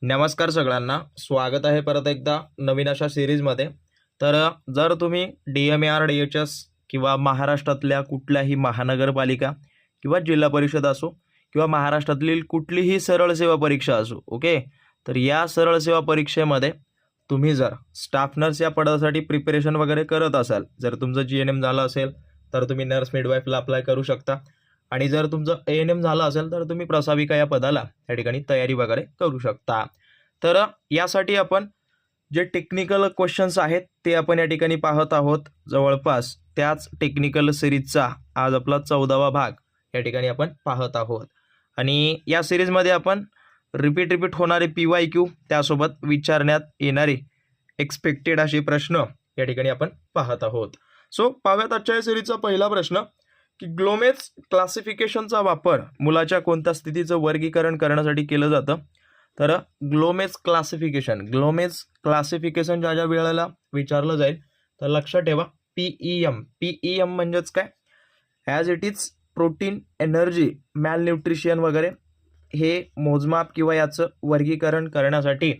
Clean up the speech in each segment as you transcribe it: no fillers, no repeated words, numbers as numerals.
नमस्कार सगळ्यांना, स्वागत आहे परत एकदा नवीन अशा सिरीजमध्ये. तर जर तुम्ही DMAR-DHS किंवा महाराष्ट्रातल्या कुठल्याही महानगरपालिका किंवा जिल्हा परिषद असो किंवा महाराष्ट्रातील कुठलीही सरळ सेवा परीक्षा असो, ओके, तर या सरळ सेवा परीक्षेमध्ये तुम्ही जर स्टाफ नर्स या पदासाठी प्रिपरेशन वगैरे करत असाल, जर तुमचं GNM झालं असेल तर तुम्ही नर्स मिडवाईफला अप्लाय करू शकता, आणि जर तुमचं ANM झालं असेल तर तुम्ही प्रसाविका या पदाला त्या ठिकाणी तयारी वगैरे करू शकता. तर यासाठी आपण जे टेक्निकल क्वेश्चन्स आहेत ते आपण या ठिकाणी पाहत आहोत. जवळपास त्याच टेक्निकल सिरीजचा आज आपला 14वा भाग या ठिकाणी आपण पाहत आहोत. आणि या सिरीजमध्ये आपण रिपीट होणारे PYQ, त्यासोबत विचारण्यात येणारे एक्सपेक्टेड असे प्रश्न या ठिकाणी आपण पाहत आहोत. सो पाहूयात आजच्या या सिरीजचा पहिला प्रश्न की ग्लोमेज क्लासिफिकेशनचा वापर मुलाच्या कोणत्या स्थितीचं वर्गीकरण करण्यासाठी केलं जातं. तर ग्लोमेज क्लासिफिकेशन ज्या वेळेला विचारलं जाईल तर लक्षात ठेवा PEM म्हणजेच काय, as it is protein, energy, malnutrition वगैरे हे मोजमाप किंवा याचं वर्गीकरण करण्यासाठी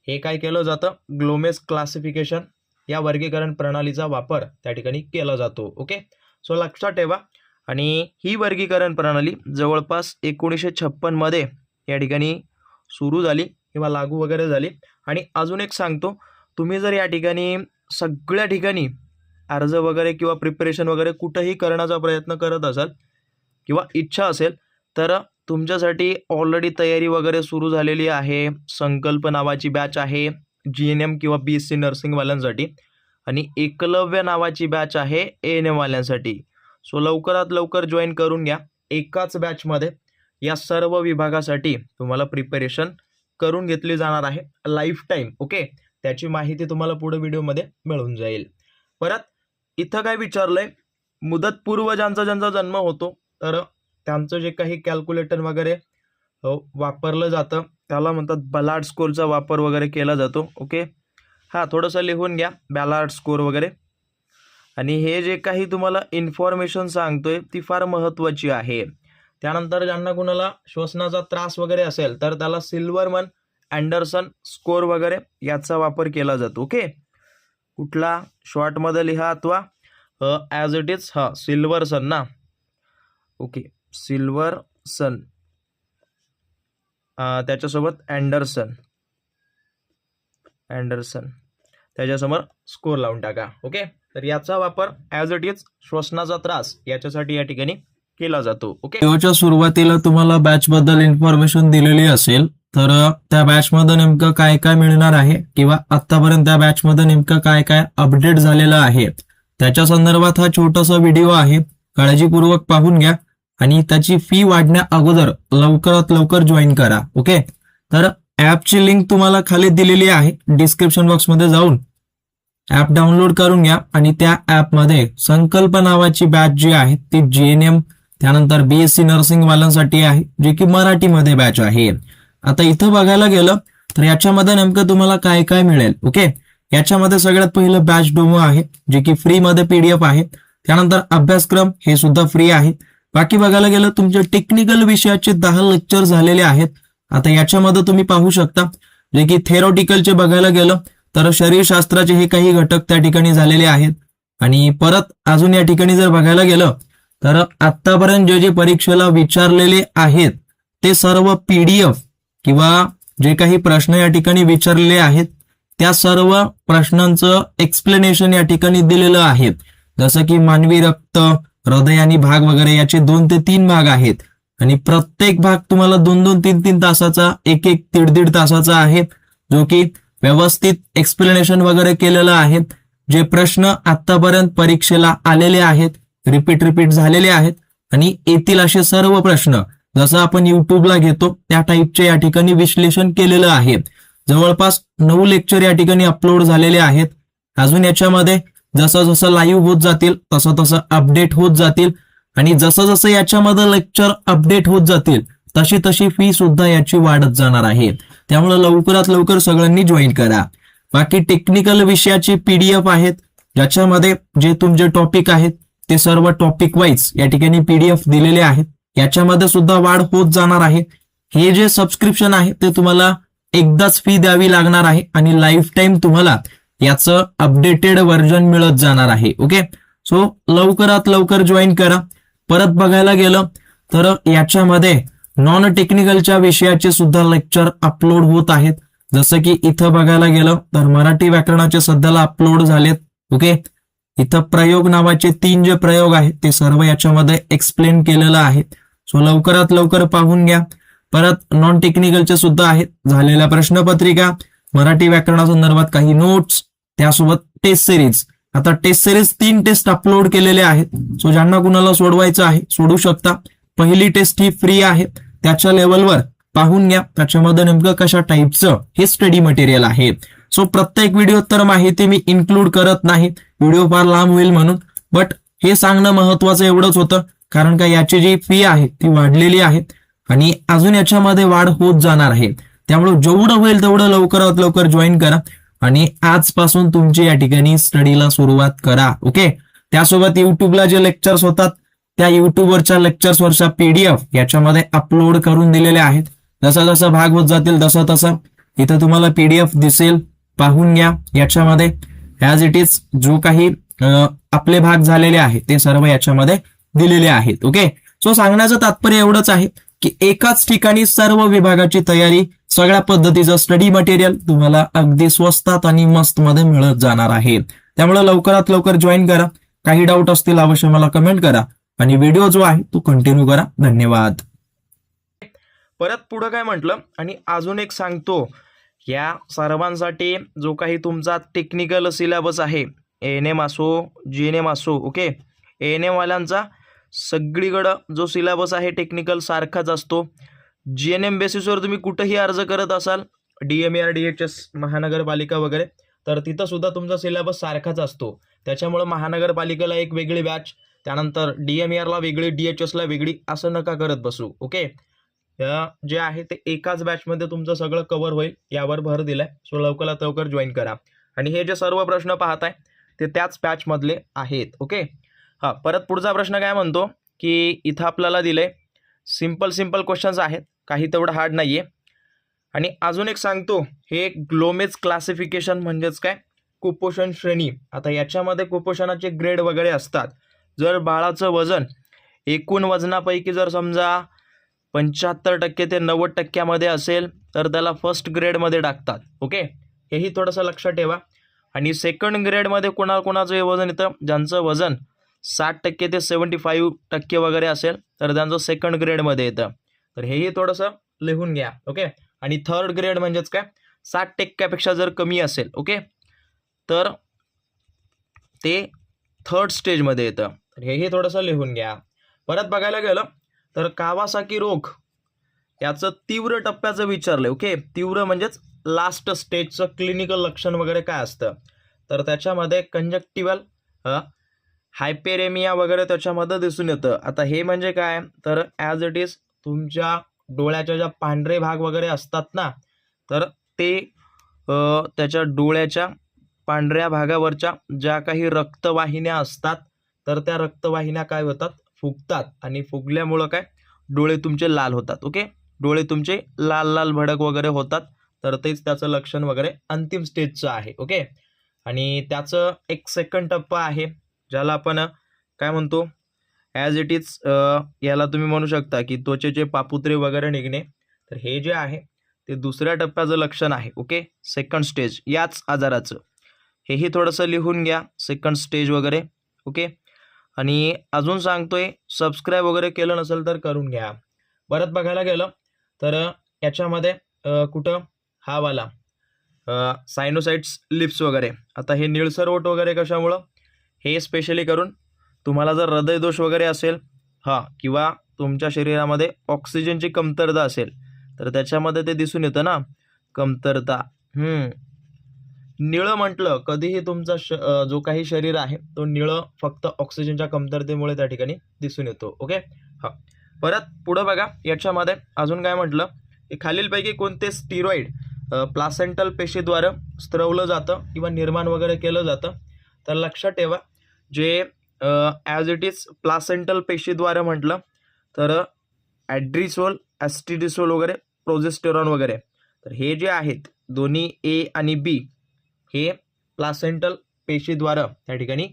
हे काय केलं जातं, ग्लोमेज क्लासिफिकेशन या वर्गीकरण प्रणालीचा वापर त्या ठिकाणी केला जातो. ओके, सो लक्षात ठेवा. आणि ही वर्गीकरण प्रणाली जवळपास 1956 मध्ये या ठिकाणी सुरू झाली किंवा लागू वगैरे झाली. आणि अजून एक सांगतो, तुम्ही जर या ठिकाणी सगळ्या ठिकाणी अर्ज वगैरे किंवा प्रिपरेशन वगैरे कुठंही करण्याचा प्रयत्न करत असाल किंवा इच्छा असेल तर तुमच्यासाठी ऑलरेडी तयारी वगैरे सुरू झालेली आहे. संकल्प नावाची बॅच आहे GNM किंवा BSc नर्सिंगवाल्यांसाठी, आणि एकलव्य नावाची बॅच आहे ANM वाल्यांसाठी. सो लवकरात लवकर जॉईन करून घ्या. एकाच बॅचमध्ये या सर्व विभागासाठी तुम्हाला प्रिपरेशन करून घेतली जाणार आहे लाईफ टाईम. ओके, त्याची माहिती तुम्हाला पुढे व्हिडिओमध्ये मिळून जाईल. परत इथं काय विचारलंय, मुदतपूर्व ज्यांचा जन्म होतो तर त्यांचं जे काही कॅल्क्युलेटर वगैरे वापरलं जातं त्याला म्हणतात बलार्ड स्कोरचा वापर वगैरे केला जातो. ओके, हां, थोडंसं लिहून घ्या बॅलार्ड स्कोर वगैरे. आणि हे जे काही तुम्हाला इन्फॉर्मेशन सांगतोय ती फार महत्त्वाची आहे. त्यानंतर ज्यांना कुणाला श्वसनाचा त्रास वगैरे असेल तर त्याला सिल्वरमन अँडरसन स्कोर वगैरे याचा वापर केला जातो. ओके, कुठला शॉर्टमध्ये लिहा अथवा ॲज इट इज सिल्वरसन ना. ओके, सिल्वरसन, त्याच्यासोबत अँडरसन त्याच्यासमोर स्कोर लावून टाका. ओके, तर याचा वापर ॲज इट इज श्वसनाचा त्रास याच्यासाठी या ठिकाणी केला जातो. ओके, व्हिडिओच्या सुरुवातीला तुम्हाला बॅच बद्दल इन्फॉर्मेशन दिलेली असेल, तर त्या बॅच मध्ये नेमकं काय काय मिळणार आहे किंवा आतापर्यंत त्या बॅच मध्ये नेमकं काय काय अपडेट झालेलं आहे त्याच्या संदर्भात हा छोटासा व्हिडिओ आहे. काळजीपूर्वक पाहून घ्या आणि त्याची फी वाढण्या अगोदर लवकरात लवकर जॉईन करा. ओके, तर ऍपची लिंक तुम्हाला खाली दिलेली आहे. डिस्क्रिप्शन बॉक्समध्ये जाऊन ऍप डाउनलोड करून घ्या आणि त्या ऍपमध्ये संकल्प नावाची बॅच जी आहे ती GNM त्यानंतर BSc नर्सिंग वाल्यांसाठी आहे, जे की मराठीमध्ये बॅच आहे. आता इथं बघायला गेलं तर याच्यामध्ये नेमकं तुम्हाला काय काय मिळेल. ओके, याच्यामध्ये सगळ्यात पहिलं बॅच डेमो आहे, जे की फ्री मध्ये PDF आहे. त्यानंतर अभ्यासक्रम हे सुद्धा फ्री आहे. बाकी बघायला गेलं तुमच्या टेक्निकल विषयाचे 10 लेक्चर झालेले आहेत. आता याच्यामध्ये तुम्ही पाहू शकता, जे की थेरॉटिकलचे बघायला गेलं तर शरीरशास्त्राचे हे काही घटक त्या ठिकाणी झालेले आहेत. आणि परत अजून या ठिकाणी जर बघायला गेलं तर आतापर्यंत जे परीक्षेला विचारलेले आहेत ते सर्व PDF किंवा जे काही प्रश्न या ठिकाणी विचारलेले आहेत त्या सर्व प्रश्नांचं एक्सप्लेनेशन या ठिकाणी दिलेलं आहे. जसं की मानवी रक्त, हृदय आणि भाग वगैरे याचे 2 ते 3 भाग आहेत. आणि प्रत्येक भाग तुम्हाला 2-2, 3-3 तासाचा, 1-1, 1.5 तासाचा आहे, जो की व्यवस्थित एक्सप्लेनेशन वगैरे केलेलं आहे. जे प्रश्न आतापर्यंत परीक्षेला आलेले आहेत, रिपीट झालेले आहेत आणि येतील असे सर्व प्रश्न जसं आपण युट्यूबला घेतो त्या टाईपचे या ठिकाणी विश्लेषण केलेलं आहे. जवळपास 9 लेक्चर या ठिकाणी अपलोड झालेले आहेत. अजून याच्यामध्ये जसं जसं लाईव्ह होत जातील तसं तसं अपडेट होत जातील, आणि जसं जसं याच्यामध्ये लेक्चर अपडेट होत जातील तशी तशी फी सुद्धा याची वाढत जाणार आहे. त्यामुळे लवकरात लवकर सगळ्यांनी जॉईन करा. बाकी टेक्निकल विषयाची PDF आहेत, ज्याच्यामध्ये जे तुमचे टॉपिक आहेत ते सर्व टॉपिक वाईज या ठिकाणी PDF दिलेले आहेत. याच्यामध्ये सुद्धा वाढ होत जाणार आहे. हे जे सबस्क्रिप्शन आहे ते तुम्हाला एकदाच फी द्यावी लागणार आहे आणि लाईफ टाईम तुम्हाला याचं अपडेटेड व्हर्जन मिळत जाणार आहे. ओके, सो लवकरात लवकर जॉईन करा. परत बघायला गेलं तर याच्यामध्ये नॉन टेक्निकलच्या विषयाचे सुद्धा लेक्चर अपलोड होत आहेत. जसं की इथं बघायला गेलं तर मराठी व्याकरणाचे सध्याला अपलोड झालेत. ओके, इथं प्रयोग नावाचे 3 जे प्रयोग आहेत ते सर्व याच्यामध्ये एक्सप्लेन केलेलं आहे. सो लवकरात लवकर पाहून घ्या. परत नॉन टेक्निकलचे सुद्धा आहेत, झालेल्या प्रश्नपत्रिका, मराठी व्याकरणासंदर्भात काही नोट्स, त्यासोबत टेस्ट सिरीज. आता टेस्ट सिरीज 3 टेस्ट अपलोड केलेले आहेत. सो ज्यांना कुणाला सोडवायचं आहे सोडू शकता. पहिली टेस्ट ही फ्री आहे, त्याच्या लेवलवर पाहून घ्या. त्याच्यामध्ये नेमकं कशा टाईपचं हे स्टडी मटेरियल आहे. सो प्रत्येक व्हिडिओत तर माहिती मी इन्क्लूड करत नाही, व्हिडिओ फार लांब होईल म्हणून, बट हे सांगणं महत्वाचं एवढंच होतं, कारण का याची जी फी आहे ती वाढलेली आहे आणि अजून याच्यामध्ये वाढ होत जाणार आहे. त्यामुळे जेवढं होईल तेवढं लवकरात लवकर जॉईन करा आणि आजपासून तुमची या ठिकाणी स्टडीला सुरुवात करा. ओके, त्यासोबत युट्यूबला जे लेक्चर्स होतात त्या युट्यूबवरच्या लेक्चर्सवरच्या PDF याच्यामध्ये अपलोड करून दिलेले आहेत. जसा जसा भाग होत जातील तसं तसं इथं तुम्हाला PDF दिसेल, पाहून घ्या. याच्यामध्ये ॲज इट इज जो काही आपले भाग झालेले आहेत ते सर्व याच्यामध्ये दिलेले आहेत. ओके, सो सांगण्याचं तात्पर्य एवढंच आहे की एकाच ठिकाणी सर्व विभागाची तयारी, सगळ्या पद्धतीचं स्टडी मटेरियल तुम्हाला अगदी स्वस्तात आणि मस्त मध्ये मिळत जाणार आहे. त्यामुळे लवकरात लवकर जॉईन करा. काही डाऊट असतील अवश्य मला कमेंट करा आणि व्हिडिओ जो आहे तो कंटिन्यू करा. धन्यवाद. परत पुढं काय म्हटलं आणि अजून एक सांगतो, या सर्वांसाठी जो काही तुमचा टेक्निकल सिलेबस आहे, ANM असो GNM असो, ओके, ANM वाल्यांचा सगळीकडं जो सिलेबस आहे टेक्निकल सारखाच असतो. GNM बेसिसवर तुम्ही कुठेही अर्ज करत असाल, DMER DHS महानगरपालिका वगैरे, तर तिथं सुद्धा तुमचा सिलेबस सारखाच असतो. त्याच्यामुळे महानगरपालिकेला एक वेगळी बॅच, त्यानंतर DMERला वेगळी, DHSला वेगळी, असं नका करत बसू. ओके, जे आहे ते एकाच बॅचमध्ये तुमचं सगळं कव्हर होईल यावर भर दिलाय. सो लवकरात लवकर जॉईन करा. आणि हे जे सर्व प्रश्न पाहताय ते त्याच बॅचमधले आहेत. ओके, हां, परत पुढचा प्रश्न काय म्हणतो की इथं आपल्याला दिलंय सिंपल क्वेश्चन्स आहेत, काही तेवढं हार्ड नाही आहे. आणि अजून एक सांगतो, हे ग्लोमेज क्लासिफिकेशन म्हणजेच काय, कुपोषण श्रेणी. आता याच्यामध्ये कुपोषणाचे ग्रेड वगैरे असतात. जर बाळाचं वजन एकूण वजनापैकी जर समजा 75% ते 90% असेल तर त्याला फर्स्ट ग्रेडमध्ये टाकतात. ओके, हेही थोडंसं लक्षात ठेवा. आणि सेकंड ग्रेडमध्ये कोणाचं हे वजन येतं, ज्यांचं वजन 60% ते 75% वगैरे असेल तर त्यांचं सेकंड ग्रेडमध्ये येतं. तर हेही थोडंसं लिहून घ्या. ओके, आणि थर्ड ग्रेड म्हणजेच काय, 60%पेक्षा जर कमी असेल, ओके, तर ते थर्ड स्टेजमध्ये येतं. तर हेही थोडंसं लिहून घ्या. परत बघायला गेलं तर कावासाकी रोग याचं तीव्र टप्प्याचं विचारलं. ओके, तीव्र म्हणजेच लास्ट स्टेजचं क्लिनिकल लक्षण वगैरे काय असतं, तर त्याच्यामध्ये कंजक्टिव्हल हायपेरेमिया वगैरे त्याच्यामध्ये दिसून येतं. आता हे म्हणजे काय, तर ॲज इट इज तुमच्या डोळ्याच्या ज्या पांढरे भाग वगैरे असतात ना, तर ते त्याच्या डोळ्याच्या पांढऱ्या भागावरच्या ज्या काही रक्तवाहिन्या असतात तर त्या रक्तवाहिन्या काय होतात, फुगतात. आणि फुगल्यामुळं काय, डोळे तुमचे लाल होतात. ओके, डोळे तुमचे लाल लाल भडक वगैरे होतात. तर तेच त्याचं लक्षण वगैरे अंतिम स्टेजचं आहे. ओके, आणि त्याचं एक सेकंड टप्पा आहे ज्याला आपण काय म्हणतो, ॲज इट इज याला तुम्ही म्हणू शकता की त्वचेचे पापुत्रे वगैरे निघणे. तर हे जे आहे ते दुसऱ्या टप्प्याचं लक्षण आहे. ओके, सेकंड स्टेज याच आजाराचं. हेही थोडंसं लिहून घ्या, सेकंड स्टेज वगैरे. ओके, आणि अजून सांगतोय, सबस्क्राईब वगैरे केलं नसेल तर करून घ्या. परत बघायला गेलं तर याच्यामध्ये कुठं हा वाला सायनोसाइट्स लिप्स वगैरे. आता हे निळसर ओठ वगैरे कशामुळं, हे स्पेशली करून तुम्हाला जर हृदयदोष वगैरे असेल, हां, किंवा तुमच्या शरीरामध्ये ऑक्सिजनची कमतरता असेल तर त्याच्यामध्ये ते दिसून येतं ना, कमतरता. निळं म्हटलं कधीही तुमचा जो काही शरीर आहे तो निळं फक्त ऑक्सिजनच्या कमतरतेमुळे त्या ठिकाणी दिसून येतो. ओके, हां, परत पुढं बघा. याच्यामध्ये अजून काय म्हटलं, की खालीलपैकी कोणते स्टिरॉइड प्लासेंटल पेशीद्वारे स्त्रवलं जातं किंवा निर्माण वगैरे केलं जातं. तर लक्षात ठेवा, जे ॲज इट इज प्लासेंटल पेशीद्वारे म्हटलं तर ॲड्रिसोल, ॲस्टिडिसोल वगैरे, प्रोजेस्टेरॉन वगैरे. तर हे जे आहेत दोन्ही ए आणि बी हे प्लासेंटल पेशीद्वारा त्या ठिकाणी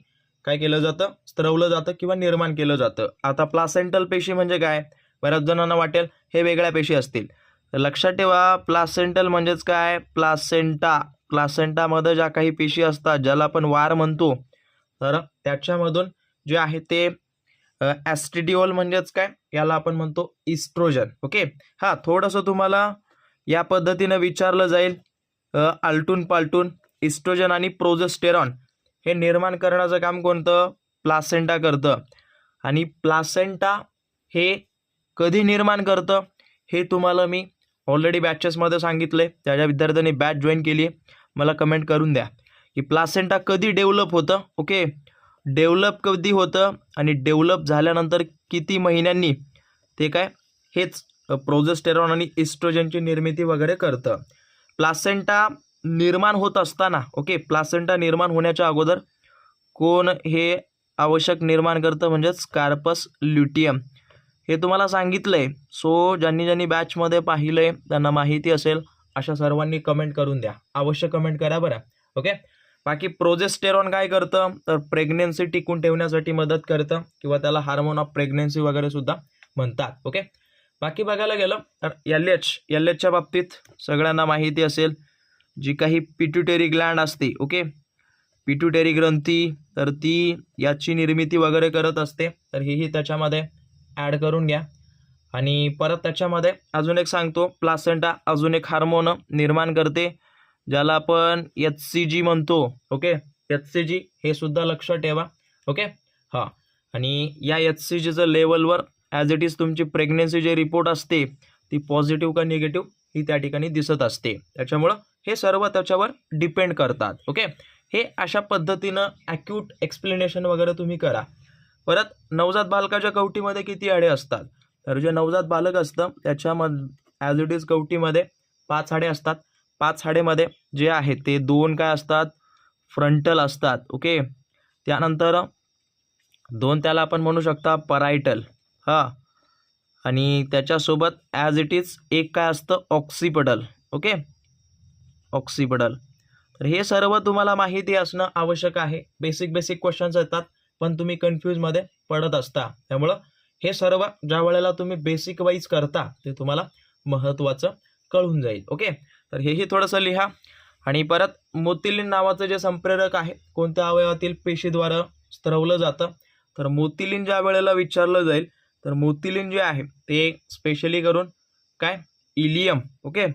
काय केलं जातं, स्त्रवलं जातं किंवा निर्माण केलं जातं. आता प्लासेंटल पेशी म्हणजे काय, बऱ्याच जणांना वाटेल हे वेगळ्या पेशी असतील. तर लक्षात ठेवा, प्लासेंटल म्हणजेच काय, प्लासेंटामध्ये ज्या काही पेशी असतात ज्याला आपण वार म्हणतो, तर त्याच्यामधून जे आहे ते ॲस्ट्रिडिओल म्हणजेच काय, याला आपण म्हणतो इस्ट्रोजन. ओके, हां, थोडंसं तुम्हाला या पद्धतीनं विचारलं जाईल आलटून पालटून. इस्ट्रोजन आणि प्रोजेस्टेरॉन हे निर्माण करण्याचं काम कोणतं, प्लासेंटा करतं. आणि प्लासेंटा हे कधी निर्माण करतं हे तुम्हाला मी ऑलरेडी बॅचेसमध्ये सांगितलं आहे. ज्या ज्या विद्यार्थ्यांनी बॅच जॉईन केली आहे मला कमेंट करून द्या की प्लासेंटा कधी डेव्हलप होतं. ओके, डेव्हलप कधी होतं आणि डेव्हलप झाल्यानंतर किती महिन्यांनी ते काय, हेच प्रोजेस्टेरॉन आणि इस्ट्रोजनची निर्मिती वगैरे करतं. प्लासेंटा निर्माण होत असताना, ओके, प्लासेंटा निर्माण होण्याच्या अगोदर कोण हे आवश्यक निर्माण करतं, म्हणजेच कार्पस ल्युटियम. हे तुम्हाला सांगितलं आहे. सो ज्यांनी बॅचमध्ये पाहिलं आहे त्यांना माहिती असेल, अशा सर्वांनी कमेंट करून द्या, अवश्य कमेंट करा बरं. ओके, बाकी प्रोजेस्टेरॉन काय करतं, तर प्रेग्नेन्सी टिकून ठेवण्यासाठी मदत करतं किंवा त्याला हार्मोन ऑफ प्रेग्नेन्सी वगैरे सुद्धा म्हणतात. ओके, बाकी बघायला गेलं तर एलएचच्या बाबतीत सगळ्यांना माहिती असेल, जी काही पिट्युटरी ग्लँड असते, ओके, पिट्युटरी ग्रंथी, तर ती याची निर्मिती वगैरे करत असते. तर हेही त्याच्यामध्ये ॲड करून घ्या. आणि परत त्याच्यामध्ये अजून एक सांगतो, प्लासेंटा अजून एक हार्मोन निर्माण करते ज्याला आपण HCG म्हणतो. ओके, HCG हे सुद्धा लक्षात ठेवा. ओके, हां, आणि या HCGचं लेवलवर ॲज इट इज तुमची प्रेग्नेन्सी जे रिपोर्ट असते ती पॉझिटिव्ह का निगेटिव्ह ही त्या ठिकाणी दिसत असते. त्याच्यामुळं हे सर्व त्याच्यावर डिपेंड करतात. ओके, हे अशा पद्धतीनं ॲक्यूट एक्सप्लेनेशन वगैरे तुम्ही करा. परत नवजात बालकाच्या कवटीमध्ये किती हाडे असतात, तर जे नवजात बालक असतं त्याच्यामध्ये ॲज इट इज कवटीमध्ये 5 हाडे असतात. 5 हाडेमध्ये जे आहे ते 2 काय असतात, फ्रंटल असतात. ओके, त्यानंतर 2 त्याला आपण म्हणू शकता परायटल. हां, आणि त्याच्यासोबत ॲज इट इज एक काय असतं, ऑक्सिपिटल. Okay, occipital. तर हे सर्व तुम्हाला माहिती असणं आवश्यक आहे. बेसिक क्वेश्चन्स येतात पण तुम्ही कन्फ्यूजमध्ये पडत असता. त्यामुळं हे सर्व ज्या वेळेला तुम्ही बेसिक वाईज करता ते तुम्हाला महत्त्वाचं कळून जाईल. ओके, तर हेही थोडंसं लिहा. आणि परत मोतिलिन नावाचं जे संप्रेरक आहे कोणत्या अवयवातील पेशीद्वारा स्त्रवलं जातं, तर मोतिलिन ज्या वेळेला विचारलं जाईल तर मोतिलिन जे आहे ते स्पेशली करून काय, इलियम. ओके,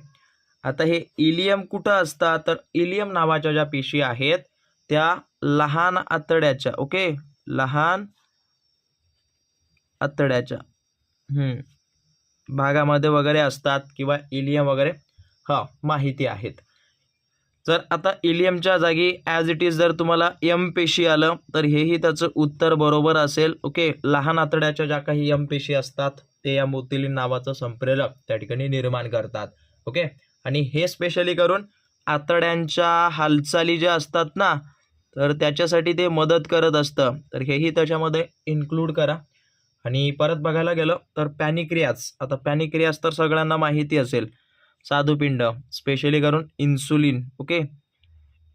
आता हे इलियम कुठं असतात, तर इलियम नावाच्या ज्या पेशी आहेत त्या लहान आतड्याच्या, ओके, लहान आतड्याच्या भागामध्ये वगैरे असतात किंवा इलियम वगैरे माहिती आहेत. जर आता इलियमच्या जागी ॲज इट इज जर तुम्हाला एम पेशी आलं तर हेही त्याचं उत्तर बरोबर असेल. ओके, लहान आतड्याच्या ज्या काही एम पेशी असतात ते या मोतिलिन नावाचं संप्रेरक त्या ठिकाणी निर्माण करतात. ओके, आणि हे स्पेशली करून आतड्यांच्या हालचाली ज्या असतात ना, तर त्याच्यासाठी ते मदत करत असतं. तर हेही त्याच्यामध्ये इन्क्लूड करा. आणि परत बघायला गेलं तर पॅनिक्रियाज. आता पॅनिक्रियाज तर सगळ्यांना माहिती असेल, स्वादुपिंड, स्पेशली करून इन्सुलिन. ओके,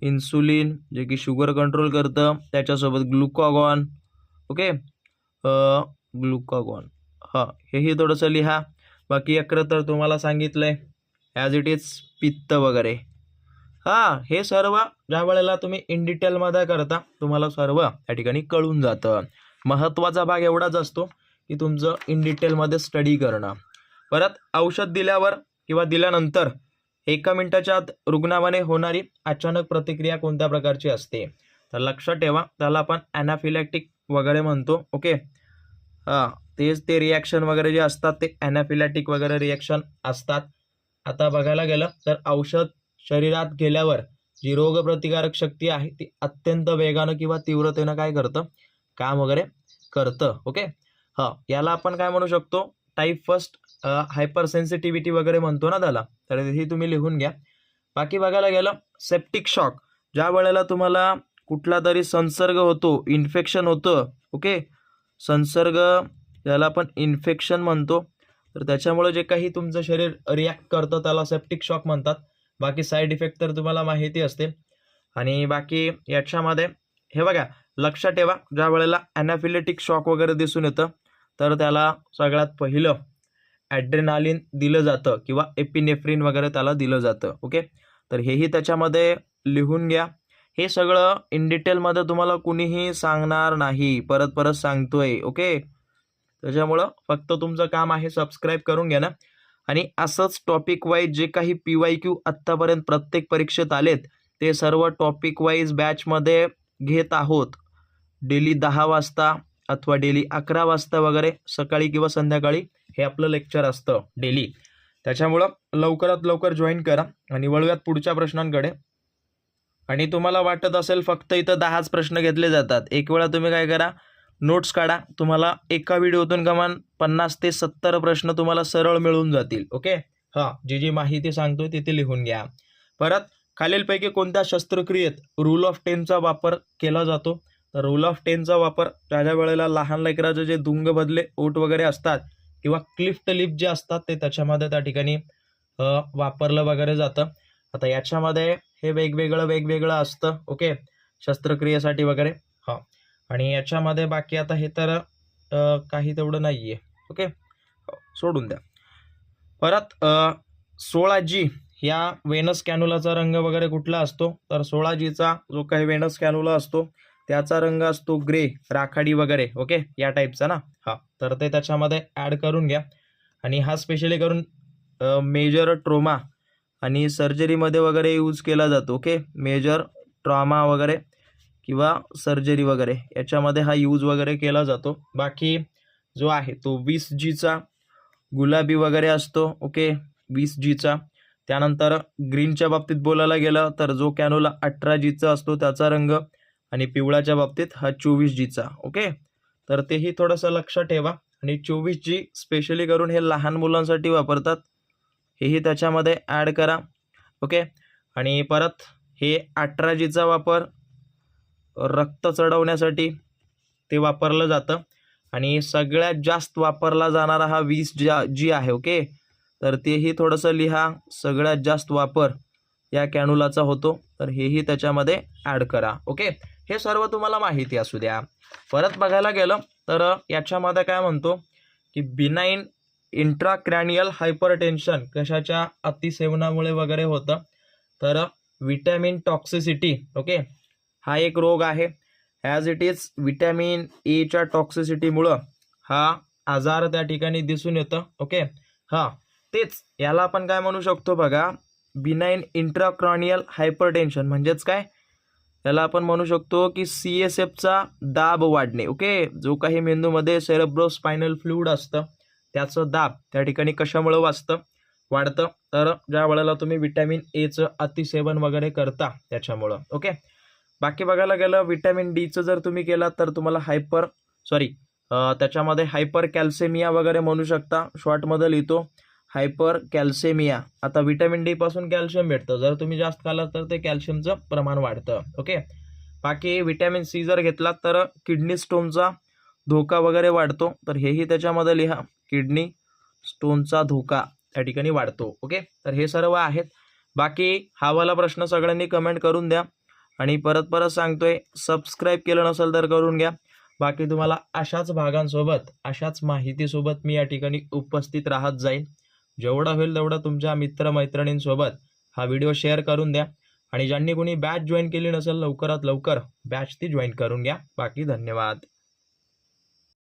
इन्सुलिन जे की शुगर कंट्रोल करतं, त्याच्यासोबत ग्लुकागॉन. ओके, ग्लुकागॉन, हेही थोडंसं लिहा. बाकी यकृत तर तुम्हाला सांगितलं आहे ॲज इट इज, पित्त वगैरे. हे सर्व ज्या वेळेला तुम्ही इन डिटेलमध्ये करता तुम्हाला सर्व त्या ठिकाणी कळून जातं. महत्त्वाचा भाग एवढाच असतो की तुमचं इन डिटेलमध्ये स्टडी करणं. परत औषध दिल्यावर किंवा दिल्यानंतर 1 मिनिटाच्या आत रुग्णामध्ये होणारी अचानक प्रतिक्रिया कोणत्या प्रकारची असते, तर लक्षात ठेवा त्याला आपण ॲनाफिलॅक्टिक वगैरे म्हणतो. ओके, तेच ते रिॲक्शन वगैरे जे असतात ते ॲनाफिलॅक्टिक वगैरे रिॲक्शन असतात. आता बघायला गेलं तर औषध शरीरात गेल्यावर जी रोगप्रतिकारक शक्ती आहे ती अत्यंत वेगानं किंवा तीव्रतेनं काय करतं, काम वगैरे करतं. ओके, याला आपण काय म्हणू शकतो, टाईप फर्स्ट हायपर सेन्सिटिव्हिटी वगैरे म्हणतो ना त्याला, तर हे तुम्ही लिहून घ्या. बाकी बघायला गेलं सेप्टिक शॉक, ज्या वेळेला तुम्हाला कुठला तरी संसर्ग होतो, इन्फेक्शन होतं. ओके, संसर्ग ज्याला आपण इन्फेक्शन म्हणतो, तर त्याच्यामुळे जे काही तुमचं शरीर रिॲक्ट करतं त्याला सेप्टिक शॉक म्हणतात. बाकी साईड इफेक्ट तर तुम्हाला माहिती असते. आणि बाकी याच्यामध्ये हे बघा, लक्षात ठेवा, ज्या वेळेला ॲनाफिलेटिक शॉक वगैरे दिसून येतं तर त्याला सगळ्यात पहिलं ॲड्रेनालिन दिलं जातं किंवा एपिनेफ्रिन वगैरे त्याला दिलं जातं. ओके, तर हेही त्याच्यामध्ये लिहून घ्या. हे सगळं इन डिटेलमध्ये तुम्हाला कुणीही सांगणार नाही, परत परत सांगतोय. ओके, त्याच्यामुळं फक्त तुमचं काम आहे सबस्क्राईब करून घेणं. आणि असंच टॉपिक वाईज जे काही PYQ आत्तापर्यंत प्रत्येक परीक्षेत आलेत ते सर्व टॉपिक वाईज बॅचमध्ये घेत आहोत. डेली 10 वाजता अथवा डेली 11 वाजता वगैरे, सकाळी किंवा संध्याकाळी हे आपलं लेक्चर असतं डेली. त्याच्यामुळं लवकरात लवकर जॉईन करा. आणि वळूयात पुढच्या प्रश्नांकडे. आणि तुम्हाला वाटत असेल फक्त इथं 10च प्रश्न घेतले जातात, एक वेळा तुम्ही काय करा, नोट्स काढा. तुम्हाला एका व्हिडिओतून कमान 50 ते 70 प्रश्न तुम्हाला सरळ मिळून जातील. ओके, हां, जी माहिती सांगतोय तिथे लिहून घ्या. परत खालीलपैकी कोणत्या शस्त्रक्रियेत रूल ऑफ 10चा वापर केला जातो? तर रूल ऑफ 10चा वापर ज्या वेळेला लहान लेकराचे जे दुंगबदले ओठ वगैरे असतात किंवा क्लिफ्ट लिप जे असतात ते त्याच्यामध्ये त्या ठिकाणी वापरलं वगैरे जातं. आता याच्यामध्ये हे वेगवेगळं असतं. ओके, शस्त्रक्रियेसाठी वगैरे. हां, आणि याच्यामध्ये बाकी आता हे तर काही तेवढं नाही आहे. ओके, सोडून द्या. परत 16G ह्या वेनस कॅन्युलाचा रंग वगैरे कुठला असतो? तर 16Gचा जो काही वेनस कॅन्युला असतो त्याचा रंग असतो ग्रे, राखाडी वगैरे. ओके, या टाईपचा ना. हां, तर ते त्याच्यामध्ये ॲड करून घ्या. आणि हा स्पेशली करून मेजर ट्रोमा आणि सर्जरीमध्ये वगैरे यूज केला जातो. ओके, मेजर ट्रॉमा वगैरे किंवा सर्जरी वगैरे याच्यामध्ये हा यूज वगैरे केला जातो. बाकी जो आहे तो 20Gचा गुलाबी वगैरे असतो. ओके, 20Gचा. त्यानंतर ग्रीनच्या बाबतीत बोलायला गेलं तर जो कॅनोला 18Gचा असतो त्याचा रंग, आणि पिवळाच्या बाबतीत हा 24Gचा. ओके, तर तेही थोडंसं लक्षात ठेवा. आणि 24G स्पेशली करून हे लहान मुलांसाठी वापरतात, हेही त्याच्यामध्ये ॲड करा. ओके, आणि परत हे 18Gचा वापर रक्त चढवण्यासाठी ते वापरलं जातं. आणि सगळ्यात जास्त वापरला जाणारा हा 20G आहे. ओके, तर तेही थोडंसं लिहा. सगळ्यात जास्त वापर या कॅन्युलाचा होतो, तर हेही त्याच्यामध्ये ॲड करा. ओके, हे सर्व तुम्हाला माहिती असू द्या. परत बघायला गेलं तर याच्यामध्ये काय म्हणतो की बिनाईन इंट्राक्रॅनियल हायपरटेन्शन कशाच्या अतिसेवनामुळे वगैरे होतं? तर विटॅमिन टॉक्सिसिटी. ओके, हा एक रोग आहे. ॲज इट इज विटॅमिन एच्या टॉक्सिसिटीमुळं हा आजार त्या ठिकाणी दिसून येतं. ओके, हां, तेच याला आपण काय म्हणू शकतो बघा, बिनाईन इंट्राक्रॅनियल हायपरटेन्शन. म्हणजेच काय, याला आपण म्हणू शकतो की CSFचा दाब वाढणे. ओके, जो काही मेंदूमध्ये सेरेब्रोस्पायनल फ्लुइड असतं त्याचं दाब त्या ठिकाणी कशामुळं वाढतं? तर ज्या वेळेला तुम्ही विटॅमिन एचं अतिसेवन वगैरे करता त्याच्यामुळं. ओके, बाकी बघायला गेलं विटॅमिन डीचं जर तुम्ही केलं तर तुम्हाला त्याच्यामध्ये हायपर कॅल्सेमिया वगैरे म्हणू शकता. शॉर्टमध्ये लिहितो हायपर कॅल्सेमिया. आता विटॅमिन डी पासून कॅल्शियम भेटतं, जर तुम्ही जास्त खाल्लं तर ते कॅल्शियमचं प्रमाण वाढतं. ओके, बाकी विटॅमिन सी जर घेतला तर किडनी स्टोनचा धोका वगैरे वाढतो, तर हेही त्याच्यामध्ये लिहा, किडनी स्टोनचा धोका त्या ठिकाणी वाढतो. ओके, तर हे सर्व आहेत. बाकी हा वाला प्रश्न सगळ्यांनी कमेंट करून द्या. आणि परत सांगतोय, सबस्क्राईब केलं नसेल तर करून घ्या. बाकी तुम्हाला अशाच भागांसोबत, अशाच माहितीसोबत मी या ठिकाणी उपस्थित राहत जाईन. जेवढा होईल तेवढं तुमच्या मित्रमैत्रिणींसोबत हा व्हिडिओ शेअर करून द्या. आणि ज्यांनी कोणी बॅच जॉईन केली नसेल लवकरात लवकर बॅच ती जॉईन करून घ्या. बाकी धन्यवाद.